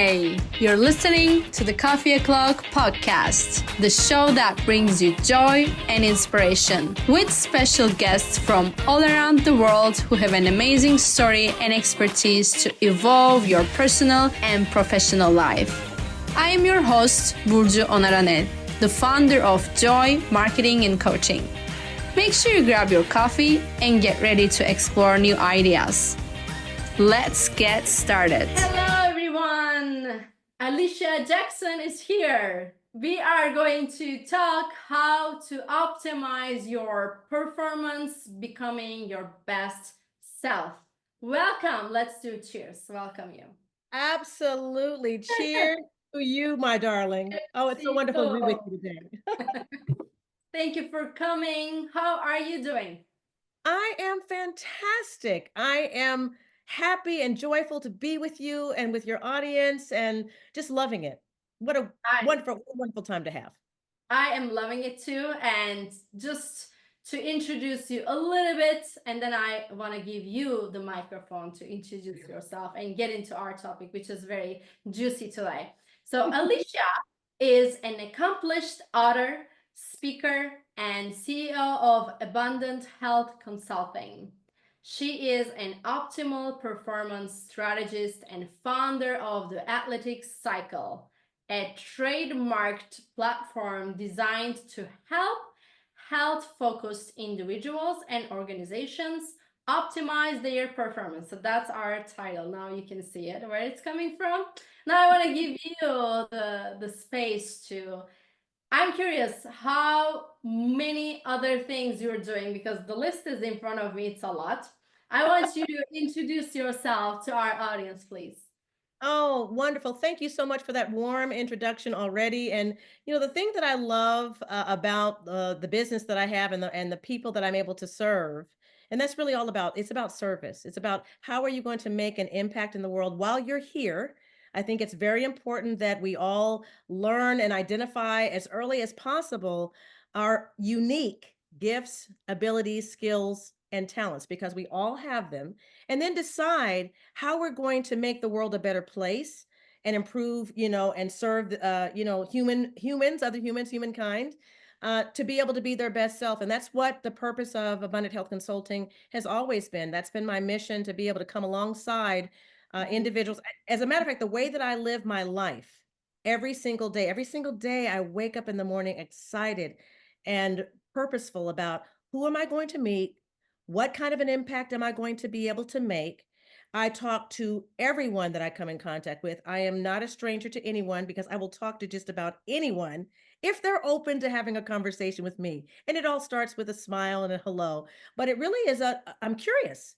Hey, you're listening to the Coffee O'Clock podcast, the show that brings you joy and inspiration, with special guests from all around the world who have an amazing story and expertise to evolve your personal and professional life. I am your host, Burcu Onaranel, the founder of Joy Marketing and Coaching. Make sure you grab your coffee and get ready to explore new ideas. Let's get started. Hello, everyone. Alicia Jackson is here. We are going to talk how to optimize your performance, becoming your best self. Welcome. Let's do cheers. Welcome you. Absolutely. Cheers to you, my darling. Oh, it's so wonderful to be with you today. Thank you for coming. How are you doing? I am fantastic. I am happy and joyful to be with you and with your audience and just loving it. What a wonderful time to have. I am loving it too. And just to introduce you a little bit, and then I want to give you the microphone to introduce yourself and get into our topic, which is very juicy today. So Alicia is an accomplished author, speaker, and CEO of Abundant Health Consulting. She is an optimal performance strategist and founder of the Athletics Cycle, a trademarked platform designed to help health-focused individuals and organizations optimize their performance. So that's our title. Now you can see it, where it's coming from. Now I want to give you the space to, I'm curious how many other things you're doing, because the list is in front of me. It's a lot. I want you to introduce yourself to our audience, please. Oh, wonderful. Thank you so much for that warm introduction already. And, the thing that I love about the business that I have and the people that I'm able to serve, and that's really all about, it's about service. It's about how are you going to make an impact in the world while you're here. I think it's very important that we all learn and identify as early as possible our unique gifts, abilities, skills, and talents, because we all have them, and then decide how we're going to make the world a better place and improve, and serve, other humans, humankind, to be able to be their best self. And that's what the purpose of Abundant Health Consulting has always been. That's been my mission, to be able to come alongside individuals. As a matter of fact, the way that I live my life every single day, I wake up in the morning excited and purposeful about who am I going to meet? What kind of an impact am I going to be able to make? I talk to everyone that I come in contact with. I am not a stranger to anyone, because I will talk to just about anyone if they're open to having a conversation with me. And it all starts with a smile and a hello. But it really is I'm curious.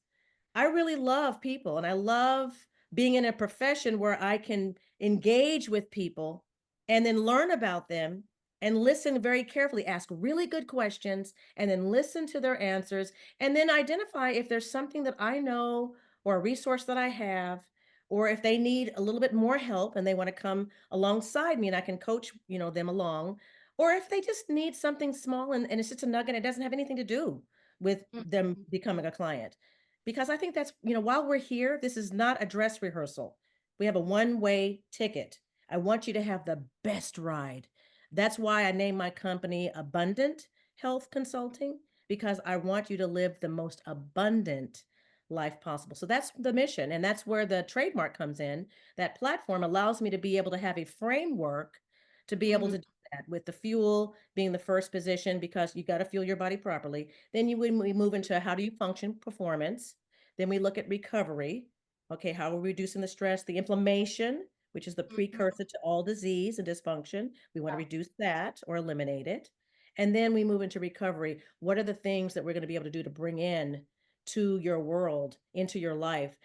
I really love people, and I love being in a profession where I can engage with people and then learn about them and listen very carefully, ask really good questions, and then listen to their answers, and then identify if there's something that I know or a resource that I have, or if they need a little bit more help and they want to come alongside me and I can coach, them along, or if they just need something small and it's just a nugget, it doesn't have anything to do with them becoming a client. Because I think that's, while we're here, this is not a dress rehearsal. We have a one-way ticket. I want you to have the best ride. That's why I named my company Abundant Health Consulting, because I want you to live the most abundant life possible. So that's the mission. And that's where the trademark comes in. That platform allows me to be able to have a framework to be able to do that, with the fuel being the first position, because you got to fuel your body properly. Then we move into how do you function, performance. Then we look at recovery. Okay, how are we reducing the stress, the inflammation, which is the precursor to all disease and dysfunction. We want to reduce that or eliminate it. And then we move into recovery. What are the things that we're going to be able to do to bring in to your world, into your life,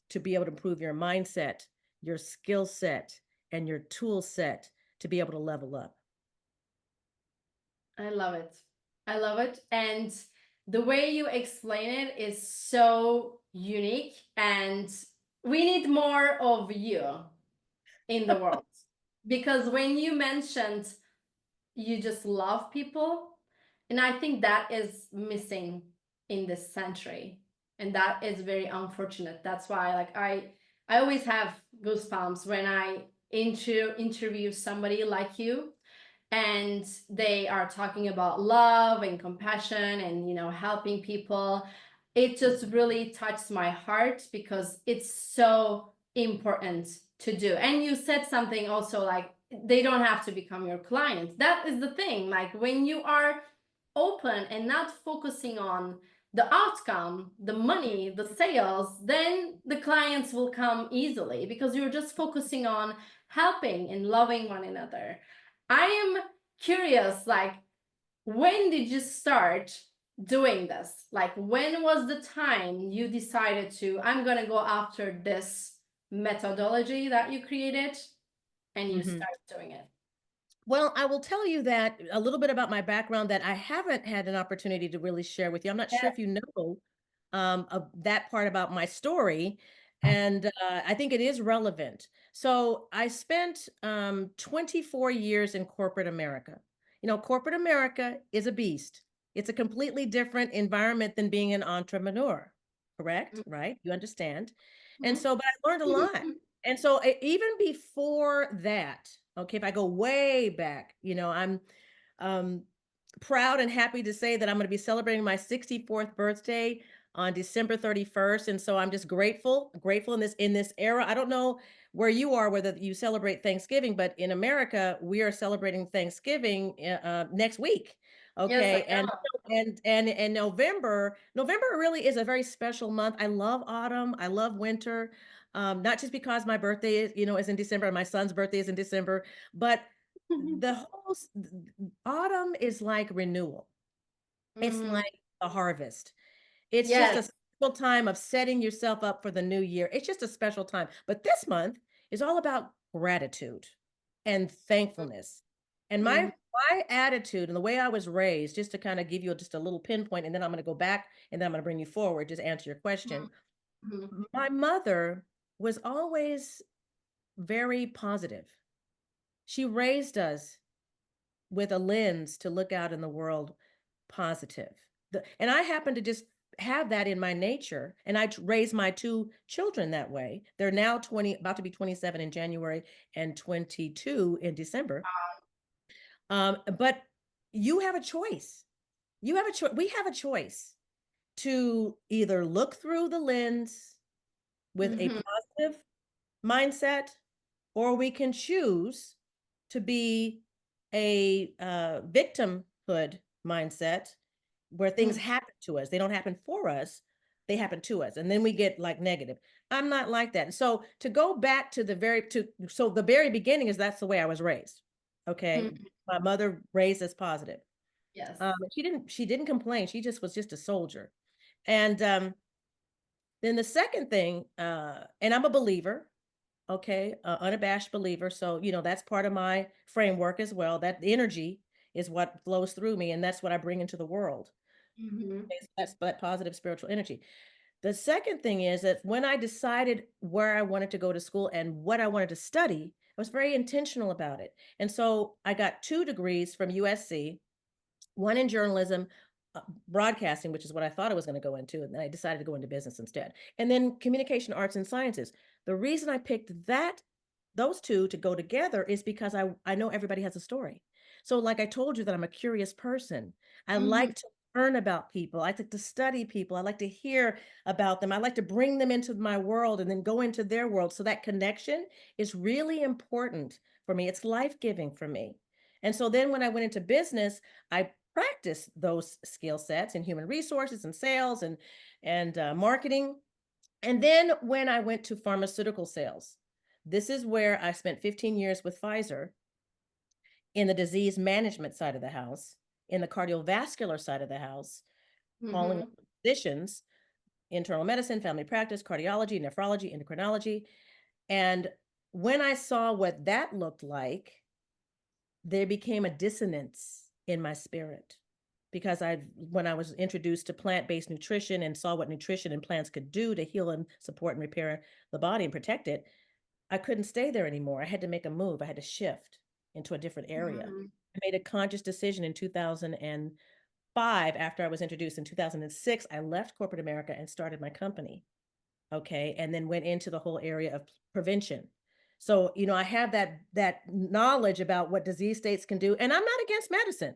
to be able to improve your mindset, your skill set, and your tool set to be able to level up? I love it. I love it. And the way you explain it is so unique, and we need more of you in the world. Because when you mentioned you just love people, and I think that is missing in this century, and that is very unfortunate. That's why, like, I always have goosebumps when I interview somebody like you, and they are talking about love and compassion and, helping people, it just really touched my heart because it's so important to do. And you said something also, like, they don't have to become your client. That is the thing. Like, when you are open and not focusing on the outcome, the money, the sales, then the clients will come easily because you're just focusing on helping and loving one another. I am curious, like, when did you start doing this? Like, when was the time you decided to, I'm going to go after this methodology that you created, and you Mhm. start doing it? Well, I will tell you that a little bit about my background that I haven't had an opportunity to really share with you. I'm not sure if you know of that part about my story, and I think it is relevant. So I spent 24 years in corporate America. You know, corporate America is a beast. It's a completely different environment than being an entrepreneur. Correct? Right? You understand? And Mhm. so, but I learned a lot. And so even before that, okay, if I go way back, I'm um, proud and happy to say that I'm going to be celebrating my 64th birthday on December 31st. And so I'm just grateful in this era. I don't know where you are, whether you celebrate Thanksgiving, but in America, we are celebrating Thanksgiving next week. Yes, I Okay. And November really is a very special month. I love autumn. I love winter. Not just because my birthday is in December, and my son's birthday is in December, but know. the autumn is like renewal. It's Mm, like a harvest. It's just a yes. special time of setting yourself up for the new year. It's just a special time. But this month is all about gratitude and thankfulness. And Mhm, my attitude and the way I was raised, just to kind of give you just a little pinpoint, and then I'm going to go back and then I'm going to bring you forward, just answer your question. mhm, My mother was always very positive. She raised us with a lens to look out in the world positive. And I happen to just have that in my nature. And I raise my two children that way. They're now 20, about to be 27 in January and 22 in December. But you have a choice. You have a choice. We have a choice to either look through the lens with a mhm, positive mindset, or we can choose to be a victimhood mindset where things mhm, happen to us. They don't happen for us, they happen to us. And then we get like negative. I'm not like that. So to go back to the very beginning is that's the way I was raised. Okay. mhm. My mother raised us positive. Yes. She didn't complain. She just was just a soldier. And then the second thing, and I'm a believer, okay, unabashed believer. So, that's part of my framework as well. That energy is what flows through me, and that's what I bring into the world. Mhm, That's that positive spiritual energy. The second thing is that when I decided where I wanted to go to school and what I wanted to study, I was very intentional about it. And so I got 2 degrees from USC, one in journalism, uh, broadcasting, which is what I thought I was going to go into, and then I decided to go into business instead. And then communication arts and sciences. The reason I picked those two to go together is because I know everybody has a story. So like I told you that I'm a curious person. I mhm, like to learn about people. I like to study people. I like to hear about them. I like to bring them into my world and then go into their world. So that connection is really important for me. It's life-giving for me. And so then when I went into business, I practiced those skill sets in human resources and sales and marketing. And then when I went to pharmaceutical sales, this is where I spent 15 years with Pfizer in the disease management side of the house, in the cardiovascular side of the house, calling mhm, physicians, internal medicine, family practice, cardiology, nephrology, endocrinology. And when I saw what that looked like, there became a dissonance in my spirit because when I was introduced to plant-based nutrition and saw what nutrition and plants could do to heal and support and repair the body and protect it, I couldn't stay there anymore. I had to make a move. I had to shift into a different area. mhm, I made a conscious decision in 2005 after I was introduced. In 2006, I left corporate America and started my company. Okay. And then went into the whole area of prevention. So, I have that knowledge about what disease states can do, and I'm not against medicine.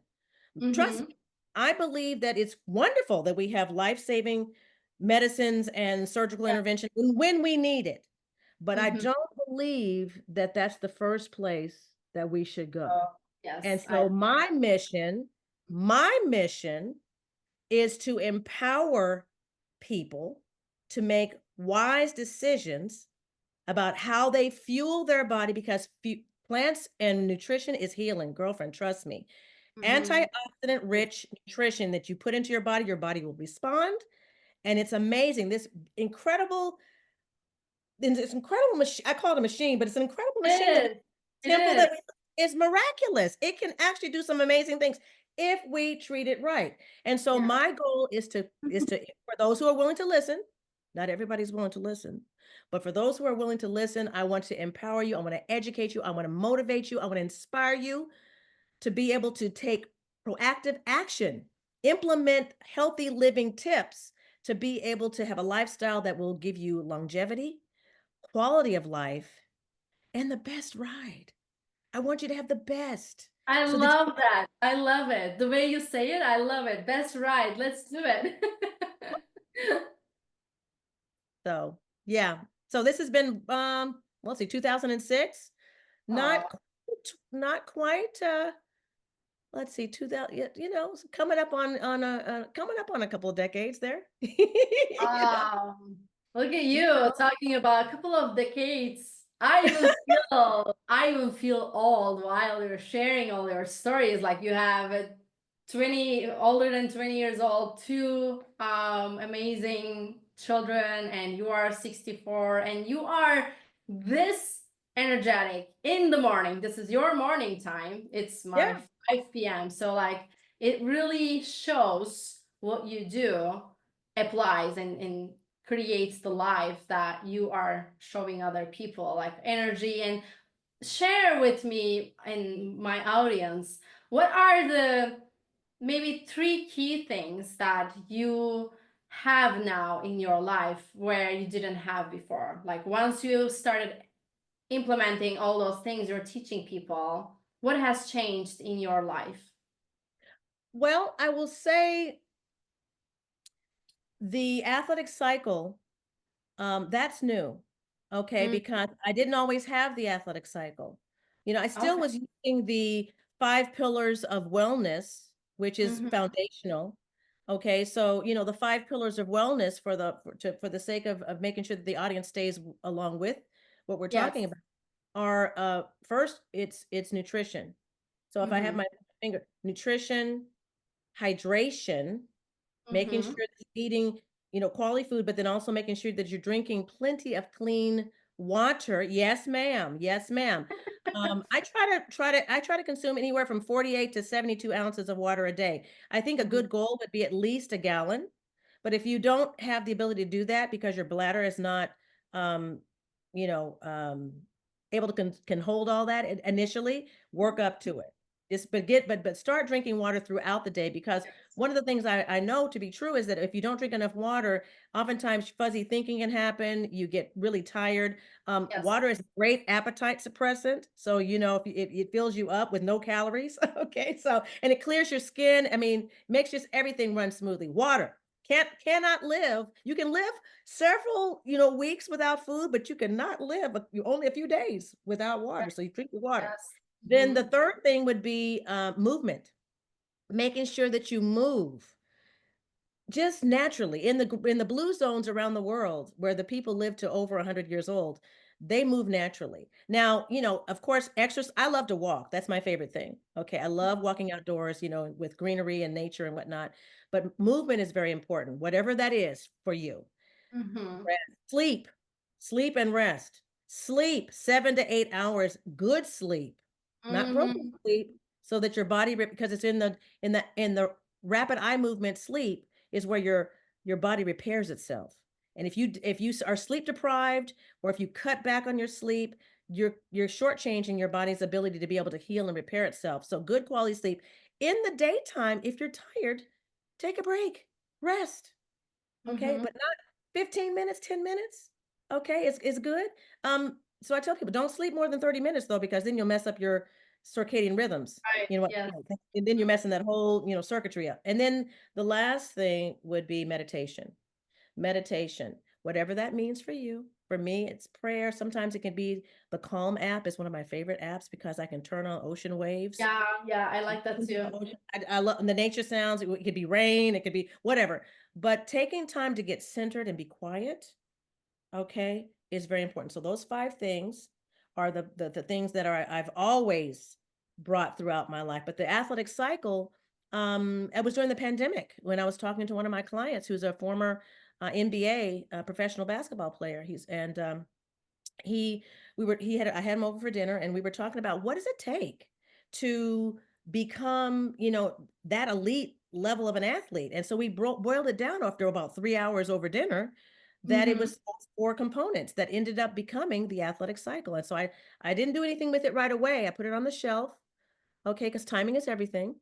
Trust me, Mm-hmm. I believe that it's wonderful that we have life-saving medicines and surgical Yeah. intervention when we need it. But I Mm-hmm. don't believe that that's the first place that we should go. Oh, And yes, I so love that. my mission is to empower people to make wise decisions about how they fuel their body because plants and nutrition is healing, girlfriend, trust me. Mm-hmm. Antioxidant rich nutrition that you put into your body will respond. And it's amazing. Incredible, this incredible machine. I call it a machine, but it's an incredible It machine that is. It temple is. that is miraculous. It can actually do some amazing things if we treat it right. And so Yeah. my goal is to for those who are willing to listen, not everybody's willing to listen, but for those who are willing to listen, I want to empower you, I want to educate you, I want to motivate you, I want to inspire you to be able to take proactive action, implement healthy living tips to be able to have a lifestyle that will give you longevity, quality of life, and the best ride. I want you to have the best I so that love that. I love it. The way you say it, I love it. Best ride. Let's do it. so yeah. So this has been let's see 2006. Oh, Not quite let's see 2000 coming up on a couple of decades there. look at You you know. talking about a couple of decades. I even feel old while you're sharing all your stories. Like you have a 20 older than 20 years old, two amazing children, and you are 64, and you are this energetic in the morning. This is your morning time. It's my Yeah. 5 p.m. So like it really shows what you do applies and creates the life that you are showing other people, like energy. And share with me and my audience, what are the maybe three key things that you have now in your life where you didn't have before? Like once you started implementing all those things you're teaching people, what has changed in your life? Well, I will say the athletic cycle, that's new. Okay, Mm, because I didn't always have the athletic cycle. I still okay. was using the 5 pillars of wellness, which is Hmm. foundational. Okay, so the 5 pillars of wellness for the sake of making sure that the audience stays along with what we're Yes. talking about are first it's nutrition. So if I have Hmm. my finger, nutrition, hydration, making sure Hmm. that you're eating, quality food, but then also making sure that you're drinking plenty of clean water. Yes, ma'am. Yes, ma'am. I try to consume anywhere from 48 to 72 ounces of water a day. I think a Hmm. good goal would be at least a gallon. But if you don't have the ability to do that because your bladder is not, um, you know, um, able to can hold all that initially, work up to it. But start drinking water throughout the day because one of the things I know to be true is that if you don't drink enough water, oftentimes fuzzy thinking can happen. You get really tired. Yes. Water is a great appetite suppressant. So, if it fills you up with no calories. Okay. So, and it clears your skin. I mean, makes just everything run smoothly. Water cannot live. You can live several, weeks without food, but you cannot live only a few days without water. So you drink the water. Yes. Then the Hmm. third thing would be movement, making sure that you move just naturally in the blue zones around the world where the people live to over 100 years old. They move naturally. Now, of course, exercise. I love to walk. That's my favorite thing. Okay, I love walking outdoors, with greenery and nature and whatnot. But movement is very important, whatever that is for you. Hmm. Rest. Sleep and rest. Sleep 7 to 8 hours, good sleep, not broken Hmm. sleep, so that your body because it's in the rapid eye movement sleep is where your body repairs itself. And if you are sleep deprived or if you cut back on your sleep, you're shortchanging your body's ability to be able to heal and repair itself. So good quality sleep. In the daytime, if you're tired, take a break, rest. Okay, Hmm. but not 15 minutes, 10 minutes. Okay, it's good. So I tell people, don't sleep more than 30 minutes though, because then you'll mess up your circadian rhythms. Right. You know what? Yes. And then you're messing that whole, circuitry up. And then the last thing would be meditation. Meditation, whatever that means for you. For me, it's prayer. Sometimes it can be the Calm app is one of my favorite apps because I can turn on ocean waves. Yeah. Yeah. I like that Listen to too. the ocean. I love the nature sounds. It could be rain, it could be whatever. But taking time to get centered and be quiet, okay, is very important. So those 5 things are the things that I've always brought throughout my life. But the athletic cycle, it was during the pandemic when I was talking to one of my clients who's a former NBA professional basketball player. He we were he had I had him over for dinner and we were talking about what does it take to become, that elite level of an athlete. And so we boiled it down after about 3 hours over dinner that it Mm-hmm. was those 4 components that ended up becoming the athletic cycle. And so I didn't do anything with it right away. I put it on the shelf. Okay, because timing is everything.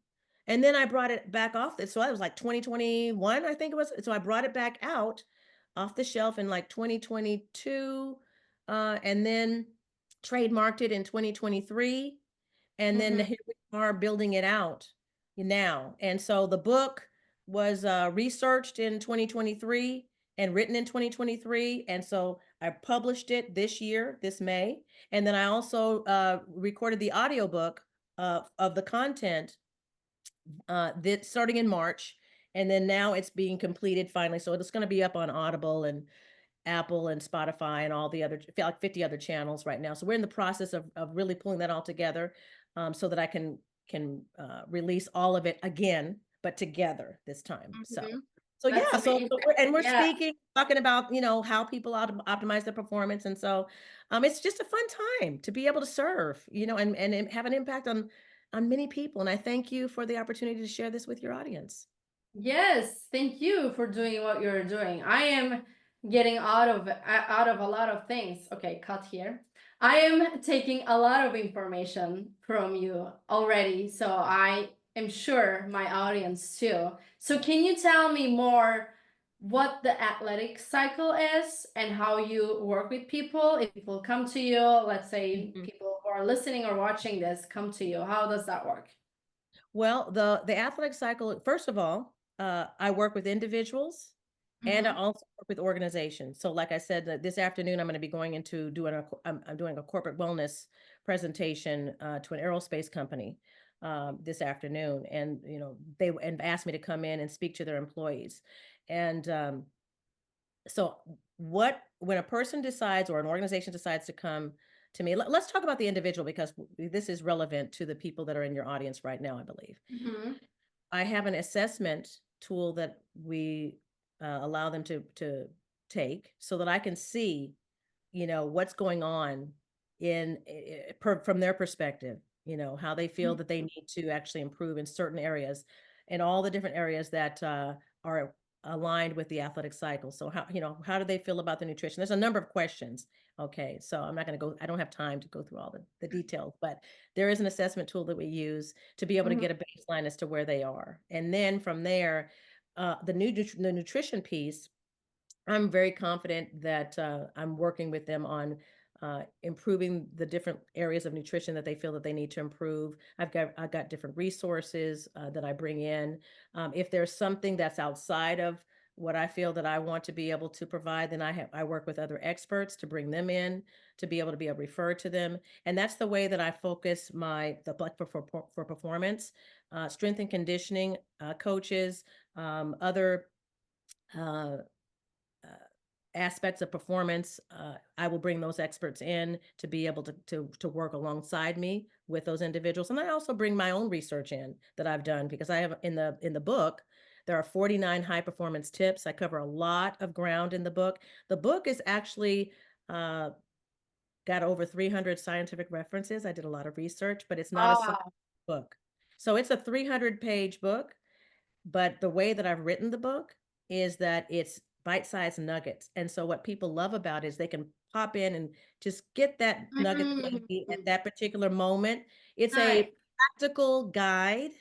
And then I brought it back off. So that was like 2021, I think it was. So I brought it back out off the shelf in like 2022, and then trademarked it in 2023. And then Mm-hmm. here we are building it out now. And so the book was researched in 2023 and written in 2023. And so I published it this year, this May. And then I also recorded the audiobook of the content that starting in March. And then now it's being completed finally. So it's going to be up on Audible and Apple and Spotify and all the other, I feel like 50 other channels right now. So we're in the process of really pulling that all together, so that I can release all of it again, but together this time. So Mm-hmm. That's yeah, amazing. we're Yeah. speaking, talking about how people optimize their performance, and so it's just a fun time to be able to serve, and have an impact on many people. And I thank you for the opportunity to share this with your audience. Yes, thank you for doing what you're doing. I am getting out of a lot of things. Okay, cut here. I am taking a lot of information from you already, so I am sure my audience too. So can you tell me more what the athletic cycle is and how you work with people? If people come to you, let's say Mhm. people who are listening or watching this come to you, how does that work? Well, the athletic cycle, first of all, I work with individuals and I Mm-hmm. also work with organizations. So like I said, this afternoon, I'm going to be going into I'm doing a corporate wellness presentation to an aerospace company this afternoon. And, they asked me to come in and speak to their employees. And so when a person decides or an organization decides to come to me, let's talk about the individual because this is relevant to the people that are in your audience right now, I believe. Mm-hmm. I have an assessment tool that we allow them to take so that I can see, what's going on from their perspective, how they feel that they need to actually improve in certain areas and all the different areas that are aligned with the athletic cycle. So how do they feel about the nutrition? There's a number of questions. Okay, so I'm not going to go, I don't have time to go through all the details, but there is an assessment tool that we use to be able to Mm-hmm. get a baseline as to where they are. And then from there, the nutrition piece, I'm very confident that I'm working with them on improving the different areas of nutrition that they feel that they need to improve. I've got different resources that I bring in. If there's something that's outside of what I feel that I want to be able to provide, then I work with other experts to bring them in to be able to refer to them. And that's the way that I focus the Black for performance, strength and conditioning coaches, other. Uh, uh, Aspects of performance, I will bring those experts in to be able to work alongside me with those individuals. And I also bring my own research in that I've done because I have in the book, there are 49 high performance tips. I cover a lot of ground in the book. The book is actually uh, got over 300 scientific references. I did a lot of research, but it's not a science Wow. book. So it's a 300-page book, but the way that I've written the book is that it's bite-sized nuggets. And so what people love about it is they can pop in and just get that nugget that they need at Mm. that particular moment. It's a Nice. practical guide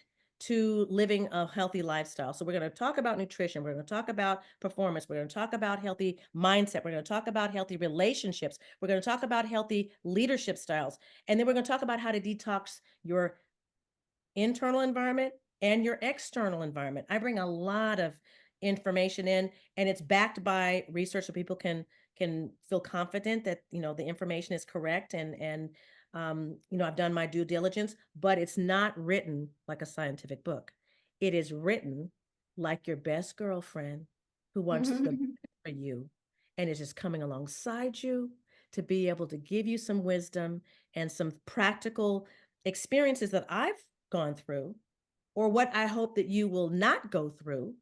to living a healthy lifestyle. So we're going to talk about nutrition, we're going to talk about performance, we're going to talk about healthy mindset, we're going to talk about healthy relationships, we're going to talk about healthy leadership styles, and then we're going to talk about how to detox your internal environment and your external environment. I bring a lot of information in, and it's backed by research so people can feel confident that, the information is correct, and I've done my due diligence, but it's not written like a scientific book. It is written like your best girlfriend who wants the best for you and is just coming alongside you to be able to give you some wisdom and some practical experiences that I've gone through, or what I hope that you will not go through,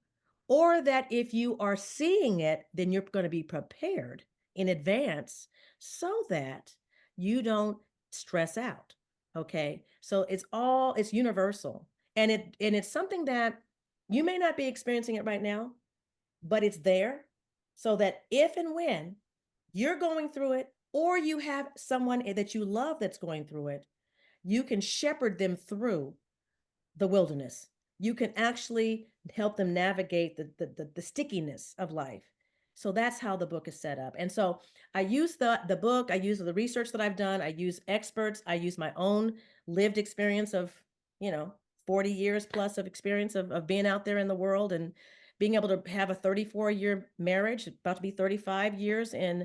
or that if you are seeing it, then you're going to be prepared in advance so that you don't stress out. Okay. So it's universal. And it's something that you may not be experiencing it right now, but it's there so that if and when you're going through it, or you have someone that you love that's going through it, you can shepherd them through the wilderness. You can actually help them navigate the stickiness of life. So that's how the book is set up. And so I use the book, I use the research that I've done, I use experts, I use my own lived experience of, you know, 40 years plus of experience of being out there in the world, and being able to have a 34-year marriage, about to be 35 years in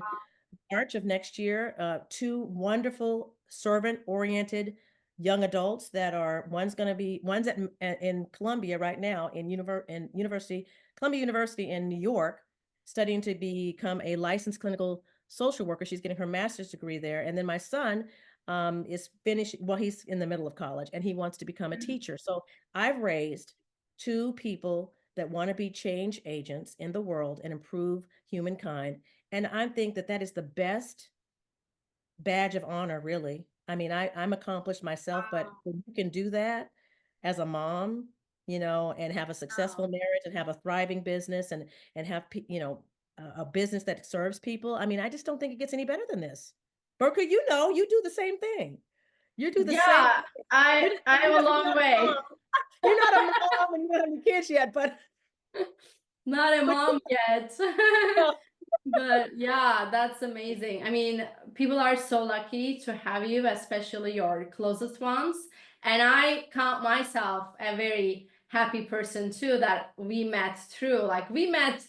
March of next year, two wonderful servant-oriented young adults that are one's in Columbia right now Columbia University in New York, studying to become a licensed clinical social worker. She's getting her master's degree there. And then my son is finished, well, he's in the middle of college and he wants to become a teacher. So I've raised two people that want to be change agents in the world and improve humankind. And I think that that is the best badge of honor, really. I mean, I'm accomplished myself, but when you can do that as a mom, and have a successful marriage and have a thriving business, and have a business that serves people. I mean, I just don't think it gets any better than this. Berkeley, you do the same thing. You do the same. Yeah, I am a You're long not a way. mom. You're not a mom and you don't have any kids yet, but Not a but mom yet. uh, But yeah, that's amazing. I mean, people are so lucky to have you, especially your closest ones. And I count myself a very happy person too that we met through. Like we met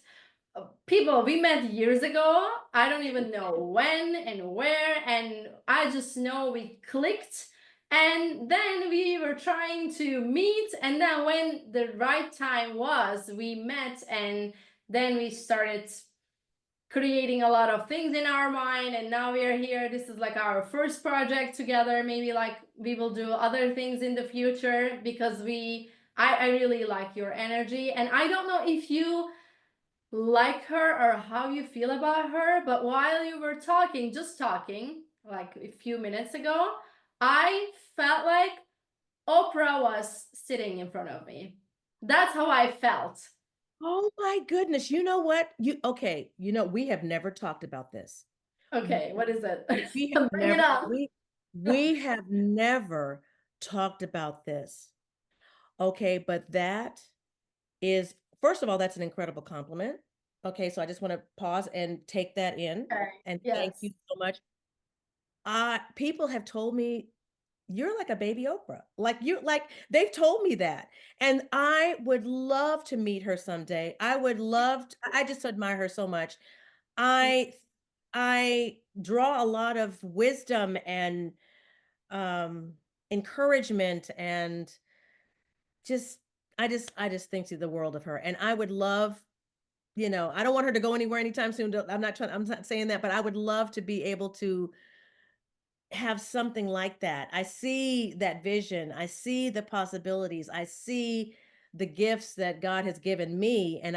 people we met years ago. I don't even know when and where, and I just know we clicked. And then we were trying to meet, and then when the right time was, we met, and then we started creating a lot of things in our mind, and now we are here. This is like our first project together. Maybe like we will do other things in the future, because I really like your energy, and I don't know if you like her or how you feel about her, but while you were talking, just talking like a few minutes ago, I felt like Oprah was sitting in front of me. That's how I felt. oh my goodness, you know what? We have never talked about this. Okay, what is it? We have Bring it never up. we have never talked about this. Okay, but that is, first of all, that's an incredible compliment. Okay, so I just want to pause and take that in, Okay. and thank you Yes. so much. People have told me you're like a baby Oprah. They've told me that. And I would love to meet her someday. I just admire her so much. I I draw a lot of wisdom and um encouragement, and just I just think to the world of her. And I would love, I don't want her to go anywhere anytime soon. I'm not saying that, but I would love to be able to have something like that. I see that vision. I see the possibilities. I see the gifts that God has given me. And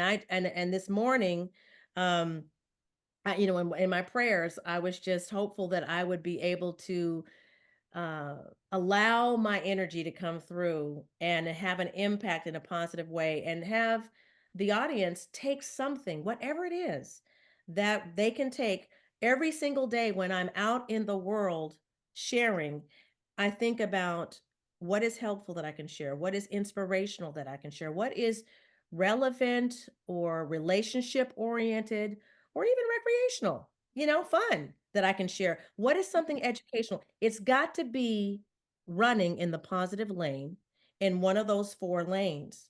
this morning, um, in my prayers, I was just hopeful that I would be able to uh, allow my energy to come through and have an impact in a positive way, and have the audience take something, whatever it is, that they can take every single day when I'm out in the world sharing. I think about What is helpful that I can share? What is inspirational that I can share? What is relevant or relationship oriented or even recreational, fun that I can share? What is something educational? It's got to be running in the positive lane in one of those four lanes.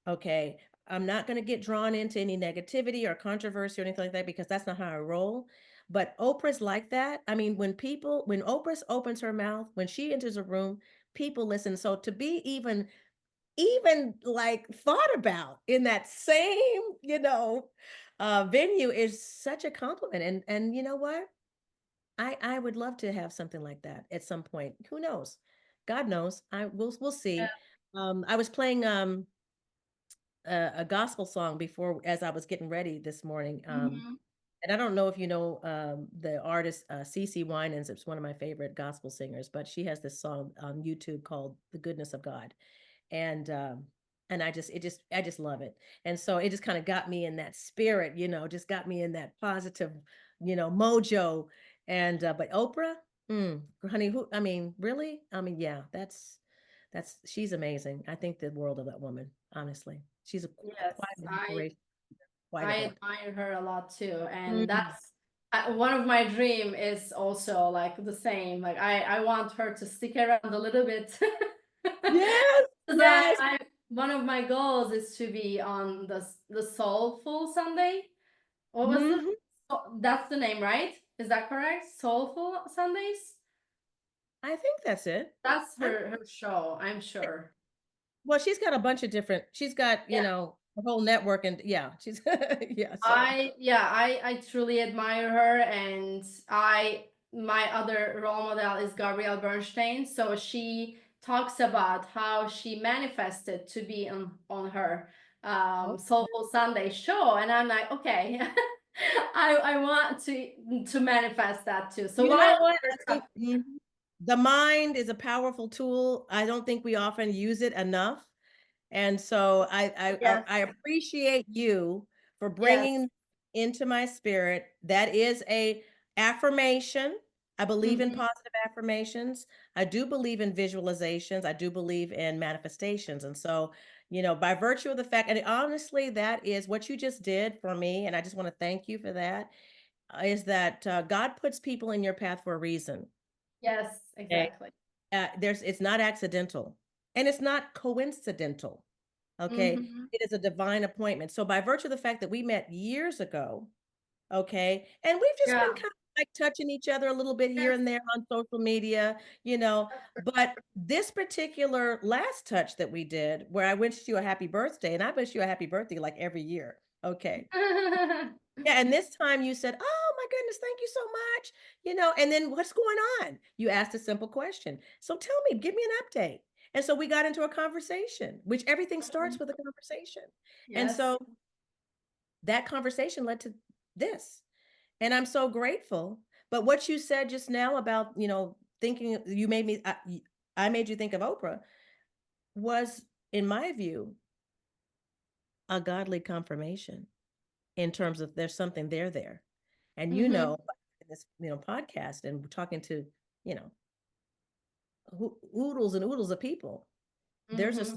Okay. I'm not going to get drawn into any negativity or controversy or anything like that because that's not how I roll. But Oprah's like that. I mean, when Oprah opens her mouth, when she enters a room, people listen. So to be even like thought about in that same, venue is such a compliment. And you know what? I would love to have something like that at some point. Who knows? God knows. We'll Yeah. see. I was playing a gospel song before as I was getting ready this morning. Mhm. And I don't know if you know the artist CeCe Winans. It's one of my favorite gospel singers, but she has this song on YouTube called "The Goodness of God," and I just love it. And so it just kind of got me in that spirit, just got me in that positive, mojo. And but Oprah, honey, who? I mean, really? I mean, yeah, that's she's amazing. I think the world of that woman. Honestly, she's Yes, quite an I inspiration. Quite a I bit. admire her a lot too, and Mm. that's one of my dream is also like the same. Like I want her to stick around a little bit. Yes, Because yes. I one of my goals is to be on the Soulful Sunday. What was the Mhm. that's the name, right? Is that correct? Soulful Sundays? I think that's it. That's I'm her show, I'm sure. Well, she's got a bunch of different she's got, Yeah. a whole network and yeah, she's yeah, so I truly admire her, and I my other role model is Gabrielle Bernstein. So she talks about how she manifested to be on her Oh, Soulful Sunday show, and I'm like, okay, I want to manifest that too. So you why know don't what? we I start? think the mind is a powerful tool. I don't think we often use it enough. And so Yes, I appreciate you for yes. bringing into my spirit. That is a affirmation. I believe in Mhm. positive affirmations. I do believe in visualizations. I do believe in manifestations. And so, by virtue of the fact, and honestly, that is what you just did for me. And I just want to thank you for that. Is that God puts people in your path for a reason. Yes, Okay. exactly. It's not accidental and it's not coincidental. Okay. Hmm. It is a divine appointment. So by virtue of the fact that we met years ago, okay, and we've just been Yeah. kind of like touching each other a little bit here Yes. and there on social media, but this particular last touch that we did, where I wished you a happy birthday, and I wish you a happy birthday like every year. Okay. Yeah, and this time you said, "Oh my goodness, thank you so much." And then what's going on? You asked a simple question. So tell me, give me an update. And so we got into a conversation, which everything starts with a conversation. And Yes. so that conversation led to this. And I'm so grateful. But what you said just now about, thinking you made me I made you think of Oprah was in my view a godly confirmation in terms of there's something there. And Hmm. in this, podcast and talking to, you know, oodles and oodles of people, there's a Hmm.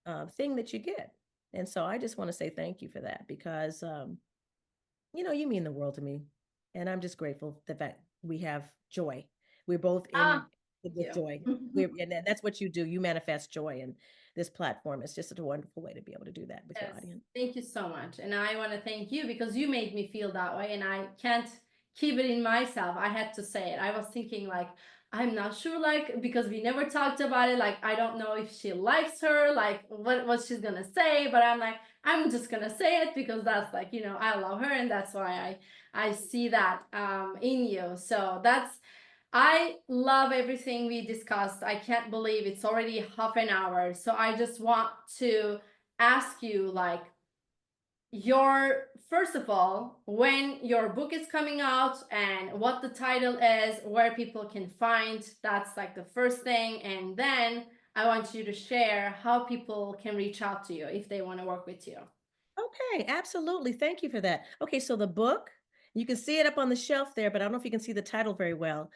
certain thing that you get. And so I just want to say thank you for that because, you mean the world to me. And I'm just grateful that we have joy. We're both in Ah, with thank joy. you. And that's what you do. You manifest joy. And this platform is just a wonderful way to be able to do that with your Yes, audience. thank you so much. And I want to thank you because you made me feel that way, and I can't keep it in myself. I had to say it. I was thinking like I'm not sure, like because we never talked about it. Like I don't know if she likes her, like what she's gonna say, but I'm like I'm just gonna say it because that's like I love her, and that's why I see that in you. So that's I love everything we discussed. I can't believe it's already half an hour. So I just want to ask you like your first of all when your book is coming out and what the title is, where people can find. That's like the first thing, and then I want you to share how people can reach out to you if they want to work with you. Okay, absolutely. Thank you for that. Okay, so the book, you can see it up on the shelf there, but I don't know if you can see the title very well.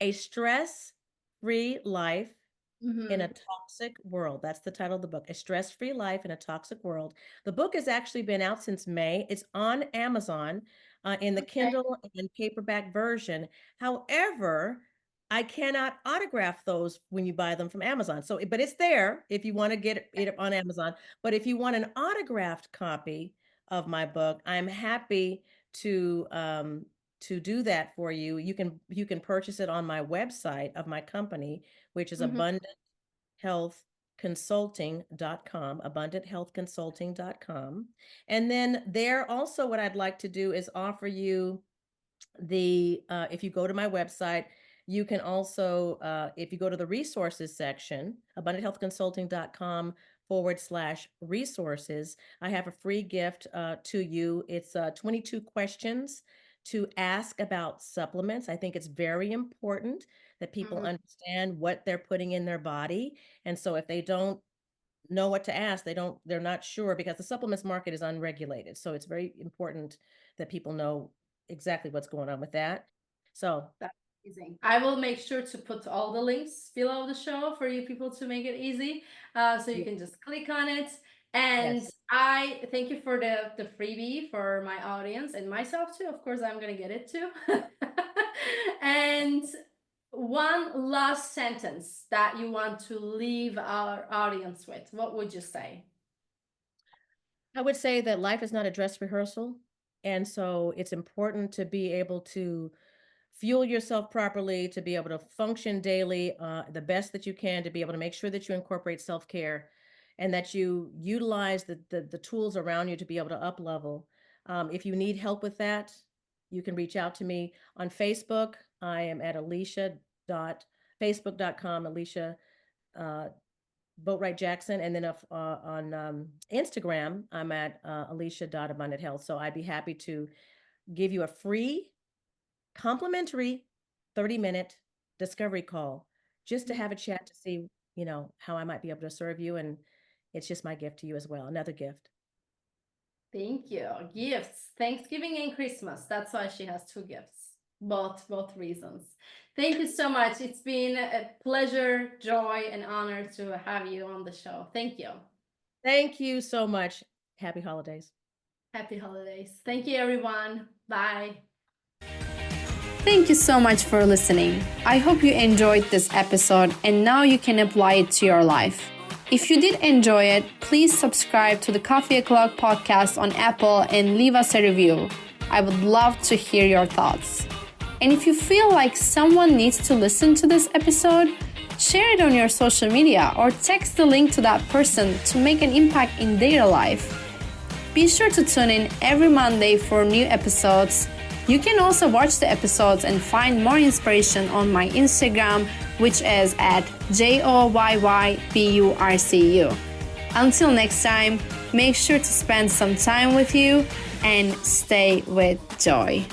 A Stress Free Life in a Mm-hmm. Toxic World. That's the title of the book, A Stress-Free Life in a Toxic World. The book has actually been out since May. It's on Amazon in the Okay. Kindle and paperback version. However, I cannot autograph those when you buy them from Amazon. So, but it's there if you want to get it on Amazon. But if you want an autographed copy of my book, I'm happy to do that for you. You can purchase it on my website of my company, which is Mm-hmm. abundanthealthconsulting.com, abundanthealthconsulting.com. And then there also, what I'd like to do is offer you if you go to my website, you can also, if you go to the resources section, abundanthealthconsulting.com/resources, I have a free gift to you. It's 22 questions to ask about supplements. I think it's very important that people Mm-hmm. understand what they're putting in their body. And so if they don't know what to ask, they're not sure, because the supplements market is unregulated. So it's very important that people know exactly what's going on with that. So That's amazing. I will make sure to put all the links below the show for you people to make it easy. So you yeah, can just click on it. And yes, I thank you for the freebie for my audience and myself too. Of course, I'm gonna get it too. And one last sentence that you want to leave our audience with, what would you say? I would say that life is not a dress rehearsal. And so it's important to be able to fuel yourself properly, to be able to function daily the best that you can, to be able to make sure that you incorporate self-care and that you utilize the tools around you to be able to up level. If you need help with that, you can reach out to me on Facebook. I am at facebook.com, Alesia Boatwright Jackson. And then on Instagram, I'm at Alesia.abundanthealth. So I'd be happy to give you a free complimentary 30-minute discovery call just to have a chat to see, how I might be able to serve you. And it's just my gift to you as well. Another gift. Thank you. Gifts, Thanksgiving and Christmas. That's why she has two gifts. Both reasons. Thank you so much. It's been a pleasure, joy, and honor to have you on the show. Thank you. Thank you so much. Happy holidays. Happy holidays. Thank you, everyone. Bye. Thank you so much for listening. I hope you enjoyed this episode and now you can apply it to your life. If you did enjoy it, please subscribe to the Coffee O'Clock podcast on Apple and leave us a review. I would love to hear your thoughts. And if you feel like someone needs to listen to this episode, share it on your social media or text the link to that person to make an impact in their life. Be sure to tune in every Monday for new episodes. You can also watch the episodes and find more inspiration on my Instagram, which is at JOYYBURCU. Until next time, make sure to spend some time with you and stay with joy.